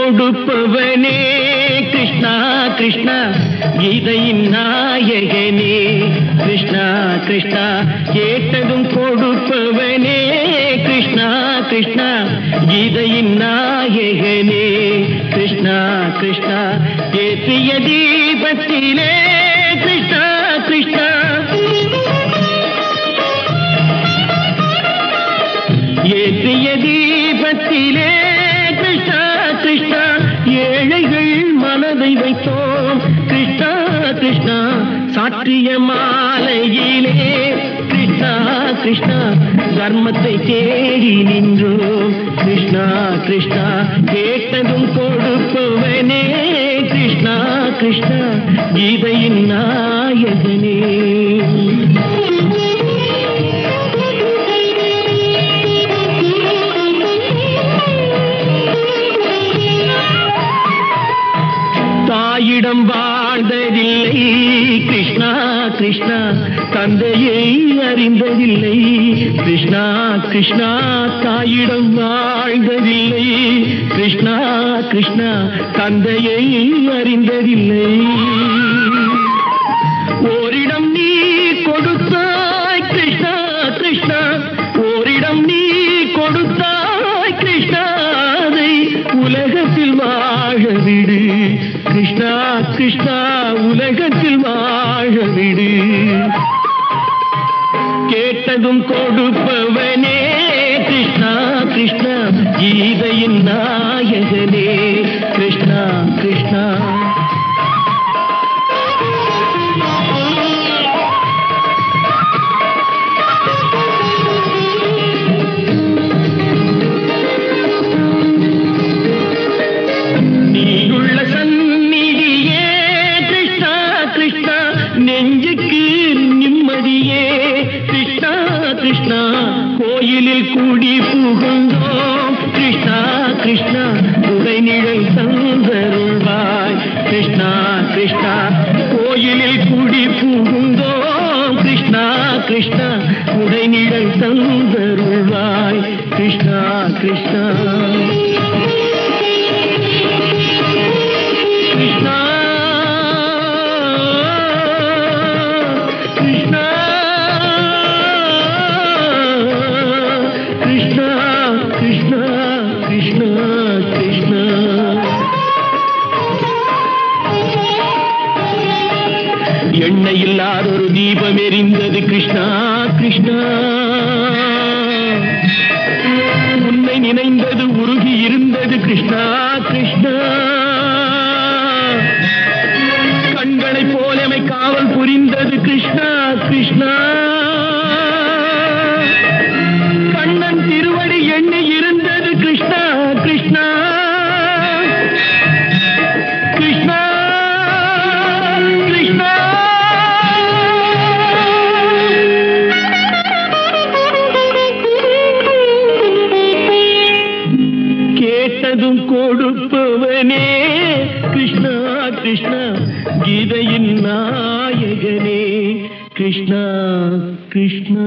கொடுப்பவனே கிருஷ்ணா கிருஷ்ணா கீதையின் நாயகனே கிருஷ்ணா கிருஷ்ணா கேட்டதும் கொடுப்பவனே கிருஷ்ணா கிருஷ்ணா கீதையின் நாயகனே கிருஷ்ணா கிருஷ்ணா ஏற்றிய தீபத்திலே கிருஷ்ணா கிருஷ்ணா ஏற்றிய தீபத்திலே கிருஷ்ணா கிருஷ்ணா ஏழைகள் மனதை வைத்தோம் கிருஷ்ணா கிருஷ்ணா சாற்றிய மாலையிலே கிருஷ்ணா கிருஷ்ணா தர்மத்தை தேடி நின்றோம் கிருஷ்ணா கிருஷ்ணா கேட்டதும் கொடுப்பவனே கிருஷ்ணா கிருஷ்ணா கீதையின் நாயகனே தாயிடம் வாழ்ந்ததில்லை கிருஷ்ணா கிருஷ்ணா தந்தையை அறிந்ததில்லை கிருஷ்ணா கிருஷ்ணா தாயிடம் வாழ்ந்ததில்லை கிருஷ்ணா கிருஷ்ணா தந்தையை அறிந்ததில்லை ஓரிடம் நீ கொடுத்தாய் கிருஷ்ணா கிருஷ்ணா ஓரிடம் நீ கொடுத்தாய் கிருஷ்ணா அதை உலகத்தில் வாழ விடு கிருஷ்ணா கிருஷ்ணா உலகத்தில் வாழ விடு கேட்டதும் கொடுப்பவனே கிருஷ்ணா கிருஷ்ணா கீதையின் நாயகனே கிருஷ்ணா கிருஷ்ணா நெஞ்சுக்கு நிம்மதியே கிருஷ்ணா கிருஷ்ணா கோயிலில் கூடி புகுந்தோம் கிருஷ்ணா கிருஷ்ணா உடைநிழல் தந்தருள்வாய் கிருஷ்ணா கிருஷ்ணா கோயிலில் கூடி புகுந்தோம் கிருஷ்ணா கிருஷ்ணா உடைநிழல் தந்தருள்வாய் கிருஷ்ணா கிருஷ்ணா கிருஷ்ணா கிருஷ்ணா கிருஷ்ணா கிருஷ்ணா கிருஷ்ணா எண்ணெய் இல்லாத ஒரு தீபம் எரிந்தது கிருஷ்ணா கிருஷ்ணா உன்னை நினைந்தது உருகி இருந்தது கிருஷ்ணா கிருஷ்ணா கண்களைப் போலமை காவல் புரிந்தது கிருஷ்ணா கிருஷ்ணா கண்ணன் திருவடி எண்ணி இருந்தது கிருஷ்ணா கிருஷ்ணா கிருஷ்ணா கிருஷ்ணா கேட்டதும் கொடுப்பவனே கிருஷ்ணா கிருஷ்ணா கீதையின் நாயகனே கிருஷ்ணா கிருஷ்ணா